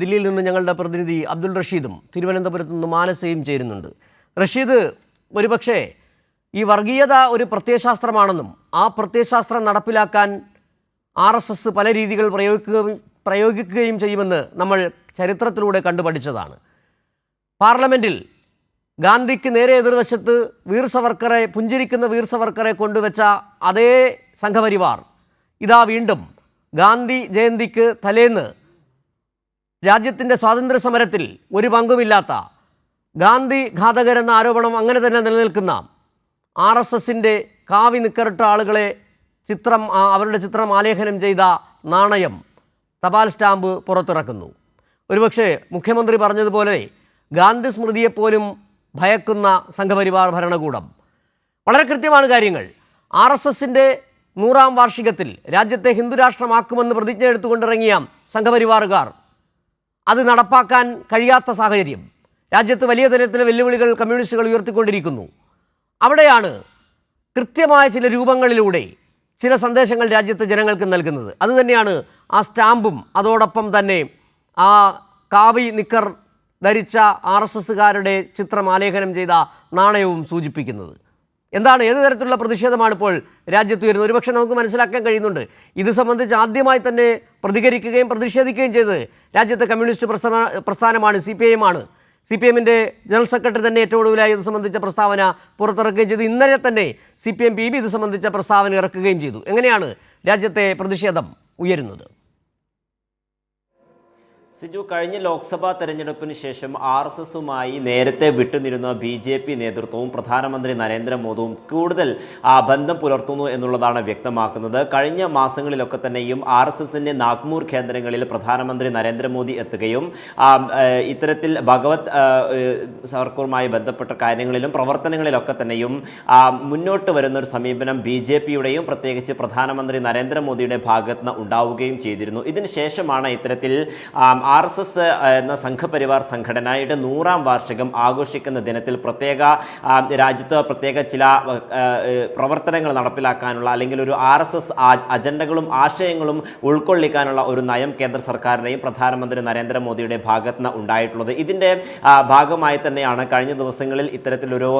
ദില്ലിയിൽ നിന്ന് ഞങ്ങളുടെ പ്രതിനിധി അബ്ദുൾ റഷീദും തിരുവനന്തപുരത്ത് നിന്ന് മാനസയും ചേരുന്നുണ്ട്. റഷീദ്, ഒരുപക്ഷെ ഈ വർഗീയത ഒരു പ്രത്യയശാസ്ത്രമാണെന്നും ആ പ്രത്യയശാസ്ത്രം നടപ്പിലാക്കാൻ RSS പല രീതികൾ പ്രയോഗിക്കുകയും ചെയ്യുമെന്ന് നമ്മൾ ചരിത്രത്തിലൂടെ കണ്ടുപഠിച്ചതാണ്. പാർലമെൻറ്റിൽ ഗാന്ധിക്ക് നേരെ എതിർവശത്ത് പുഞ്ചിരിക്കുന്ന വീർ സവർക്കറെ കൊണ്ടുവച്ച അതേ സംഘപരിവാർ ഇതാ വീണ്ടും ഗാന്ധി ജയന്തിക്ക് തലേന്ന് രാജ്യത്തിൻ്റെ സ്വാതന്ത്ര്യ സമരത്തിൽ ഒരു പങ്കുമില്ലാത്ത ഗാന്ധി ഘാതകരെന്ന ആരോപണം അങ്ങനെ തന്നെ നിലനിൽക്കുന്ന RSSൻ്റെ കാവി നിക്കറിട്ട ആളുകളെ അവരുടെ ചിത്രം ആലേഖനം ചെയ്ത നാണയം, തപാൽ സ്റ്റാമ്പ് പുറത്തിറക്കുന്നു. ഒരുപക്ഷെ മുഖ്യമന്ത്രി പറഞ്ഞതുപോലെ ഗാന്ധി സ്മൃതിയെപ്പോലും ഭയക്കുന്ന സംഘപരിവാർ ഭരണകൂടം. വളരെ കൃത്യമാണ് കാര്യങ്ങൾ. RSSൻ്റെ 100ാം വാർഷികത്തിൽ രാജ്യത്തെ ഹിന്ദുരാഷ്ട്രമാക്കുമെന്ന് പ്രതിജ്ഞ എടുത്തുകൊണ്ടിറങ്ങിയ സംഘപരിവാറുകാർ അത് നടപ്പാക്കാൻ കഴിയാത്ത സാഹചര്യം. രാജ്യത്ത് വലിയ തരത്തിലെ വെല്ലുവിളികൾ കമ്മ്യൂണിസ്റ്റുകൾ ഉയർത്തിക്കൊണ്ടിരിക്കുന്നു. അവിടെയാണ് കൃത്യമായ ചില രൂപങ്ങളിലൂടെ ചില സന്ദേശങ്ങൾ രാജ്യത്തെ ജനങ്ങൾക്ക് നൽകുന്നത്. അതുതന്നെയാണ് ആ സ്റ്റാമ്പും അതോടൊപ്പം തന്നെ ആ കാവി നിക്കർ ധരിച്ച RSSകാരുടെ ചിത്രം ആലേഖനം ചെയ്ത നാണയവും സൂചിപ്പിക്കുന്നത്. എന്താണ്, ഏത് തരത്തിലുള്ള പ്രതിഷേധമാണ് ഇപ്പോൾ രാജ്യത്ത് വരുന്നത്? ഒരുപക്ഷെ നമുക്ക് മനസ്സിലാക്കാൻ കഴിയുന്നുണ്ട്. ഇത് സംബന്ധിച്ച് ആദ്യമായി തന്നെ പ്രതികരിക്കുകയും പ്രതിഷേധിക്കുകയും ചെയ്തത് രാജ്യത്തെ കമ്മ്യൂണിസ്റ്റ് പ്രസ്ഥാനമാണ്, CPIM ആണ്. CPIMൻ്റെ ജനറൽ സെക്രട്ടറി തന്നെ ഏറ്റവും ഒടുവിലായി ഇത് സംബന്ധിച്ച പ്രസ്താവന പുറത്തിറക്കുകയും ചെയ്തു. ഇന്നലെ തന്നെ CPIM PB ഇത് സംബന്ധിച്ച പ്രസ്താവന ഇറക്കുകയും ചെയ്തു. എങ്ങനെയാണ് രാജ്യത്തെ പ്രതിഷേധം ഉയരുന്നത്? സിജു, കഴിഞ്ഞ ലോക്സഭാ തെരഞ്ഞെടുപ്പിന് ശേഷം RSSുമായി നേരത്തെ വിട്ടുനിരുന്ന BJP നേതൃത്വവും പ്രധാനമന്ത്രി നരേന്ദ്രമോദിയും കൂടുതൽ ബന്ധം പുലർത്തുന്നു എന്നുള്ളതാണ് വ്യക്തമാക്കുന്നത്. കഴിഞ്ഞ മാസങ്ങളിലൊക്കെ തന്നെയും RSSൻ്റെ നാഗ്പൂർ കേന്ദ്രങ്ങളിൽ പ്രധാനമന്ത്രി നരേന്ദ്രമോദി എത്തുകയും ഇത്തരത്തിൽ ഭഗവത് സർക്കാരുമായി ബന്ധപ്പെട്ട കാര്യങ്ങളിലും പ്രവർത്തനങ്ങളിലൊക്കെ തന്നെയും മുന്നോട്ട് വരുന്ന ഒരു സമീപനം BJPയുടെയും പ്രത്യേകിച്ച് പ്രധാനമന്ത്രി നരേന്ദ്രമോദിയുടെ ഭാഗത്ത് നിന്ന് ഉണ്ടാവുകയും ചെയ്തിരുന്നു. ഇതിന് ശേഷമാണ് ഇത്തരത്തിൽ RSS എന്ന സംഘപരിവാർ സംഘടനയുടെ 100ാം വാർഷികം ആഘോഷിക്കുന്ന ദിനത്തിൽ രാജ്യത്ത് പ്രത്യേക ചില പ്രവർത്തനങ്ങൾ നടപ്പിലാക്കാനുള്ള അല്ലെങ്കിൽ ഒരു RSS അജണ്ടകളും ആശയങ്ങളും ഉൾക്കൊള്ളിക്കാനുള്ള ഒരു നയം കേന്ദ്ര സർക്കാരിൻ്റെയും പ്രധാനമന്ത്രി നരേന്ദ്രമോദിയുടെ ഭാഗത്ത് നിന്ന് ഉണ്ടായിട്ടുള്ളത്. ഇതിൻ്റെ ഭാഗമായി തന്നെയാണ് കഴിഞ്ഞ ദിവസങ്ങളിൽ ഇത്തരത്തിലൊരു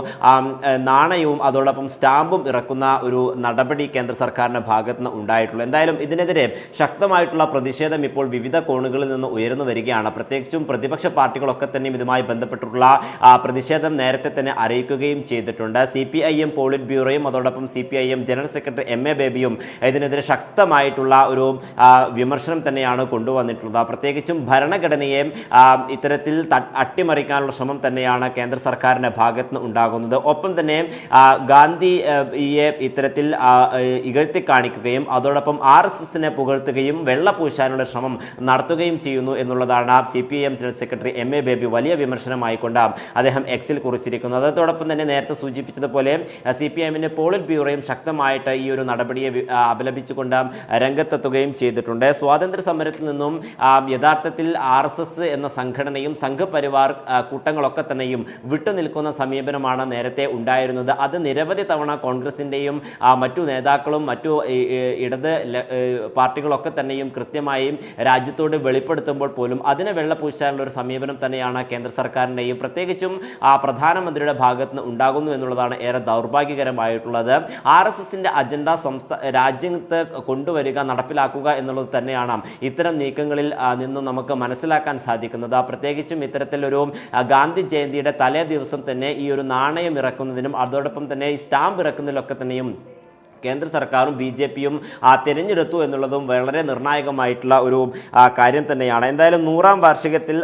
നാണയവും അതോടൊപ്പം സ്റ്റാമ്പും ഇറക്കുന്ന ഒരു നടപടി കേന്ദ്ര സർക്കാരിൻ്റെ ഭാഗത്ത് നിന്ന് ഉണ്ടായിട്ടുള്ളത്. എന്തായാലും ഇതിനെതിരെ ശക്തമായിട്ടുള്ള പ്രതിഷേധം ഇപ്പോൾ വിവിധ കോണുകളിൽ നിന്ന് ഉയർന്നു വരികയാണ്. പ്രത്യേകിച്ചും പ്രതിപക്ഷ പാർട്ടികളൊക്കെ തന്നെ ഇതുമായി ബന്ധപ്പെട്ടുള്ള പ്രതിഷേധം നേരത്തെ തന്നെ അറിയിക്കുകയും ചെയ്തിട്ടുണ്ട്. CPIM പോളിറ്റ് ബ്യൂറോയും അതോടൊപ്പം CPIM ജനറൽ സെക്രട്ടറി MA ബേബിയും ഇതിനെതിരെ ശക്തമായിട്ടുള്ള ഒരു വിമർശനം തന്നെയാണ് കൊണ്ടുവന്നിട്ടുള്ളത്. പ്രത്യേകിച്ചും ഭരണഘടനയെ ഇത്തരത്തിൽ അട്ടിമറിക്കാനുള്ള ശ്രമം തന്നെയാണ് കേന്ദ്ര സർക്കാരിൻ്റെ ഭാഗത്ത് നിന്ന് ഉണ്ടാകുന്നത്. ഒപ്പം തന്നെ ഗാന്ധിയെ ഇത്തരത്തിൽ ഇകഴ്ത്തി കാണിക്കുകയും അതോടൊപ്പം RSSനെ പുകഴ്ത്തുകയും വെള്ളപൂശാനുള്ള ശ്രമം നടത്തുകയും ചെയ്യുന്നു എന്നുള്ളതാണ് CPIM general secretary MA baby വലിയ വിമർശനമായിക്കൊണ്ട് അദ്ദേഹം Xൽ കുറിച്ചിരിക്കുന്നത്. അതോടൊപ്പം തന്നെ നേരത്തെ സൂചിപ്പിച്ചതുപോലെ CPIMൻ്റെ പോളിറ്റ് ബ്യൂറോയും ശക്തമായിട്ട് ഈ ഒരു നടപടിയെ അപലപിച്ചുകൊണ്ട് രംഗത്തെത്തുകയും ചെയ്തിട്ടുണ്ട്. സ്വാതന്ത്ര്യ സമരത്തിൽ നിന്നും യഥാർത്ഥത്തിൽ RSS എന്ന സംഘടനയും സംഘപരിവാർ കൂട്ടങ്ങളൊക്കെ തന്നെയും വിട്ടുനിൽക്കുന്ന സമീപനമാണ് നേരത്തെ ഉണ്ടായിരുന്നത്. അത് നിരവധി തവണ കോൺഗ്രസിൻ്റെയും മറ്റു നേതാക്കളും മറ്റു ഇടത് പാർട്ടികളൊക്കെ തന്നെയും കൃത്യമായും രാജ്യത്തോട് വെളിപ്പെടുത്തുമ്പോൾ പോലും അതിനെ വെള്ളപൂശാനുള്ള ഒരു സമീപനം തന്നെയാണ് കേന്ദ്ര സർക്കാരിൻ്റെയും പ്രത്യേകിച്ചും പ്രധാനമന്ത്രിയുടെ ഭാഗത്ത് നിന്ന് ഉണ്ടാകുന്നു എന്നുള്ളതാണ് ഏറെ ദൗർഭാഗ്യകരമായിട്ടുള്ളത്. RSSൻ്റെ അജണ്ട രാജ്യത്ത് കൊണ്ടുവരിക, നടപ്പിലാക്കുക എന്നുള്ളത് തന്നെയാണ് ഇത്തരം നീക്കങ്ങളിൽ നിന്നും നമുക്ക് മനസ്സിലാക്കാൻ സാധിക്കുന്നത്. പ്രത്യേകിച്ചും ഇത്തരത്തിലൊരു ഗാന്ധി ജയന്തിയുടെ തലേ ദിവസം തന്നെ ഈ ഒരു നാണയം ഇറക്കുന്നതിനും അതോടൊപ്പം തന്നെ ഈ സ്റ്റാമ്പ് ഇറക്കുന്നതിലൊക്കെ തന്നെയും കേന്ദ്ര സർക്കാരും BJPയും തിരഞ്ഞെടുത്തു എന്നുള്ളതും വളരെ നിർണായകമായിട്ടുള്ള ഒരു കാര്യം തന്നെയാണ്. എന്തായാലും 100ാം വാർഷികത്തിൽ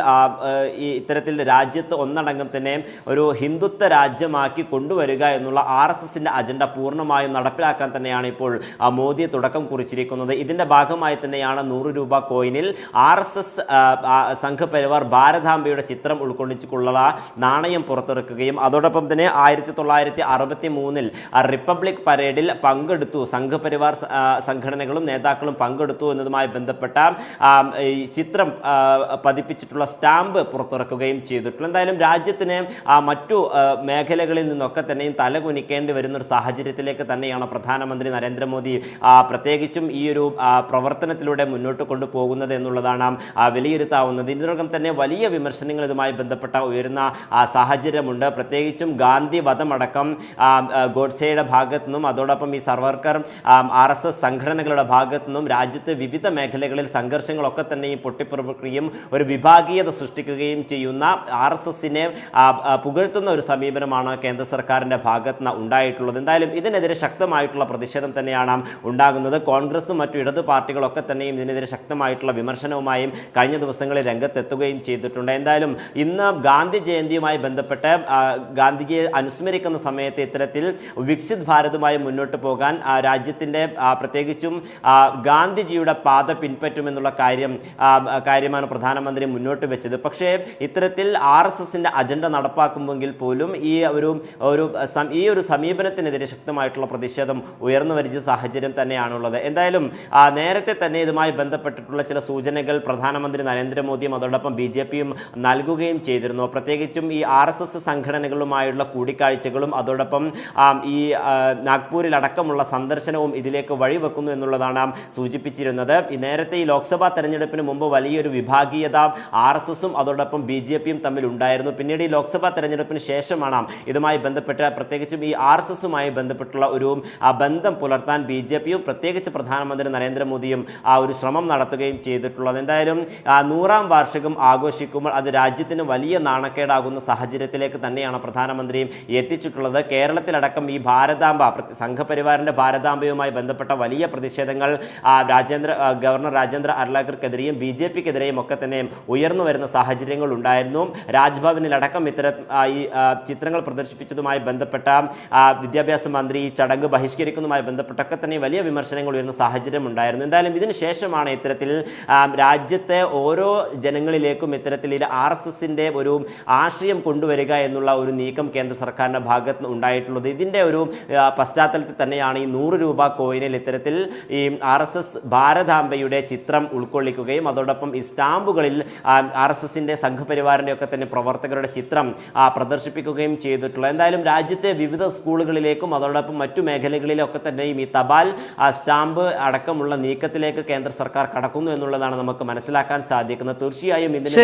ഇത്തരത്തിൽ രാജ്യത്ത് ഒന്നടങ്കം തന്നെ ഒരു ഹിന്ദുത്വ രാജ്യമാക്കി കൊണ്ടുവരിക എന്നുള്ള RSSൻ്റെ അജണ്ട പൂർണ്ണമായും നടപ്പിലാക്കാൻ തന്നെയാണ് ഇപ്പോൾ മോദി തുടക്കം കുറിച്ചിരിക്കുന്നത്. ഇതിൻ്റെ ഭാഗമായി തന്നെയാണ് 100 രൂപ കോയിനിൽ RSS സംഘപരിവാർ ഭാരതാംബയുടെ ചിത്രം ഉൾക്കൊള്ളിച്ചുകൊണ്ടുള്ള നാണയം പുറത്തിറക്കുകയും അതോടൊപ്പം തന്നെ 1963 റിപ്പബ്ലിക് പരേഡിൽ പങ്കെടുത്തു, സംഘപരിവാർ സംഘടനകളും നേതാക്കളും പങ്കെടുത്തു എന്നതുമായി ബന്ധപ്പെട്ട ഈ ചിത്രം പതിപ്പിച്ചിട്ടുള്ള സ്റ്റാമ്പ് പുറത്തിറക്കുകയും ചെയ്തിട്ടുള്ളൂ. എന്തായാലും രാജ്യത്തിന് മറ്റു മേഖലകളിൽ നിന്നൊക്കെ തന്നെയും തലകുനിക്കേണ്ടി വരുന്ന ഒരു സാഹചര്യത്തിലേക്ക് തന്നെയാണ് പ്രധാനമന്ത്രി നരേന്ദ്രമോദി പ്രത്യേകിച്ചും ഈ ഒരു പ്രവർത്തനത്തിലൂടെ മുന്നോട്ട് കൊണ്ടുപോകുന്നത് എന്നുള്ളതാണ് വിലയിരുത്താവുന്നത്. ഇതിനോടകം തന്നെ വലിയ വിമർശനങ്ങൾ ഇതുമായി ബന്ധപ്പെട്ട ഉയരുന്ന സാഹചര്യമുണ്ട്. പ്രത്യേകിച്ചും ഗാന്ധി വധമടക്കം ഗോഡ്സെയുടെ ഭാഗത്തു നിന്നും അതോടൊപ്പം ഈ സർവർക്കർ RSS സംഘടനകളുടെ ഭാഗത്തു നിന്നും രാജ്യത്ത് വിവിധ മേഖലകളിൽ സംഘർഷങ്ങളൊക്കെ തന്നെയും പൊട്ടിപ്പുറപ്പെടുകയും ഒരു വിഭാഗീയത സൃഷ്ടിക്കുകയും ചെയ്യുന്ന RSSനെ പുകഴ്ത്തുന്ന ഒരു സമീപനമാണ് കേന്ദ്ര സർക്കാരിൻ്റെ ഭാഗത്ത് നിന്ന് ഉണ്ടായിട്ടുള്ളത്. എന്തായാലും ഇതിനെതിരെ ശക്തമായിട്ടുള്ള പ്രതിഷേധം തന്നെയാണ് ഉണ്ടാകുന്നത്. കോൺഗ്രസും മറ്റു ഇടതു പാർട്ടികളൊക്കെ തന്നെയും ഇതിനെതിരെ ശക്തമായിട്ടുള്ള വിമർശനവുമായും കഴിഞ്ഞ ദിവസങ്ങളിൽ രംഗത്തെത്തുകയും ചെയ്തിട്ടുണ്ട്. എന്തായാലും ഇന്ന് ഗാന്ധി ജയന്തിയുമായി ബന്ധപ്പെട്ട് ഗാന്ധിജിയെ അനുസ്മരിക്കുന്ന സമയത്ത് ഇത്തരത്തിൽ വികസിത് ഭാരതുമായി മുന്നോട്ട് പോകാൻ രാജ്യത്തിൻ്റെ പ്രത്യേകിച്ചും ഗാന്ധിജിയുടെ പാത പിൻപറ്റുമെന്നുള്ള കാര്യമാണ് പ്രധാനമന്ത്രി മുന്നോട്ട് വെച്ചത്. പക്ഷേ ഇത്തരത്തിൽ RSSന്റെ അജണ്ട നടപ്പാക്കുമെങ്കിൽ പോലും ഈ ഒരു സമീപനത്തിനെതിരെ ശക്തമായിട്ടുള്ള പ്രതിഷേധം ഉയർന്നു വരുന്ന സാഹചര്യം തന്നെയാണുള്ളത്. എന്തായാലും നേരത്തെ തന്നെ ഇതുമായി ബന്ധപ്പെട്ടിട്ടുള്ള ചില സൂചനകൾ പ്രധാനമന്ത്രി നരേന്ദ്രമോദിയും അതോടൊപ്പം BJPയും നൽകുകയും ചെയ്തിരുന്നു. പ്രത്യേകിച്ചും ഈ RSS സംഘടനകളുമായുള്ള കൂടിക്കാഴ്ചകളും അതോടൊപ്പം ഈ നാഗ്പൂരിൽ അടക്കമുള്ള സന്ദർശനവും ഇതിലേക്ക് വഴിവെക്കുന്നു എന്നുള്ളതാണ് സൂചിപ്പിച്ചിരുന്നത്. നേരത്തെ ഈ ലോക്സഭാ തെരഞ്ഞെടുപ്പിന് മുമ്പ് വലിയൊരു വിഭാഗീയത RSSും അതോടൊപ്പം BJPയും തമ്മിൽ ഉണ്ടായിരുന്നു. പിന്നീട് ഈ ലോക്സഭാ തെരഞ്ഞെടുപ്പിന് ശേഷമാണ് ഇതുമായി ബന്ധപ്പെട്ട് പ്രത്യേകിച്ചും ഈ RSSുമായി ബന്ധപ്പെട്ടുള്ള ഒരു ബന്ധം പുലർത്താൻ BJPയും പ്രത്യേകിച്ച് പ്രധാനമന്ത്രി നരേന്ദ്രമോദിയും ഒരു ശ്രമം നടത്തുകയും ചെയ്തിട്ടുള്ളത്. എന്തായാലും 100ാം വാർഷികം ആഘോഷിക്കുമ്പോൾ അത് രാജ്യത്തിന് വലിയ നാണക്കേടാകുന്ന സാഹചര്യത്തിലേക്ക് തന്നെയാണ് പ്രധാനമന്ത്രിയും എത്തിച്ചിട്ടുള്ളത്. കേരളത്തിലടക്കം ഈ ഭാരതാംബ സംഘപരിവാറിൻ്റെ ഭാരതാംബയുമായി ബന്ധപ്പെട്ട വലിയ പ്രതിഷേധങ്ങൾ ഗവർണർ രാജേന്ദ്ര അർലേക്കർക്കെതിരെയും BJPക്കെതിരെയും ഒക്കെ തന്നെ ഉയർന്നു വരുന്ന സാഹചര്യങ്ങൾ ഉണ്ടായിരുന്നു. രാജ്ഭവനിലടക്കം ഇത്തരം ഈ ചിത്രങ്ങൾ പ്രദർശിപ്പിച്ചതുമായി ബന്ധപ്പെട്ട വിദ്യാഭ്യാസ മന്ത്രി ഈ ചടങ്ങ് ബഹിഷ്കരിക്കുന്നതുമായി ബന്ധപ്പെട്ടൊക്കെ തന്നെ വലിയ വിമർശനങ്ങൾ ഉയർന്ന സാഹചര്യം ഉണ്ടായിരുന്നു. എന്തായാലും ഇതിന് ശേഷമാണ് ഇത്തരത്തിൽ രാജ്യത്തെ ഓരോ ജനങ്ങളിലേക്കും ഇത്തരത്തിൽ RSSന്റെ ഒരു ആശയം കൊണ്ടുവരിക എന്നുള്ള ഒരു നീക്കം കേന്ദ്ര സർക്കാരിൻ്റെ ഭാഗത്ത് നിന്ന് ഉണ്ടായിട്ടുള്ളത്. ഇതിൻ്റെ ഒരു പശ്ചാത്തലത്തിൽ തന്നെയാണ് ഈ 100 രൂപ കോയിനിൽ ഇത്തരത്തിൽ ഈ RSS ഭാരതാംബയുടെ ചിത്രം ഉൾക്കൊള്ളിക്കുകയും അതോടൊപ്പം ഈ സ്റ്റാമ്പുകളിൽ RSSന്റെ സംഘപരിവാറിൻ്റെ ഒക്കെ തന്നെ പ്രവർത്തകരുടെ ചിത്രം പ്രദർശിപ്പിക്കുകയും ചെയ്തിട്ടുള്ളത്. എന്തായാലും രാജ്യത്തെ വിവിധ സ്കൂളുകളിലേക്കും അതോടൊപ്പം മറ്റു മേഖലകളിലൊക്കെ തന്നെയും ഈ തപാൽ സ്റ്റാമ്പ് അടക്കമുള്ള നീക്കത്തിലേക്ക് കേന്ദ്ര സർക്കാർ കടക്കുന്നു എന്നുള്ളതാണ് നമുക്ക് മനസ്സിലാക്കാൻ സാധിക്കുന്നത്. തീർച്ചയായും ഇതിന്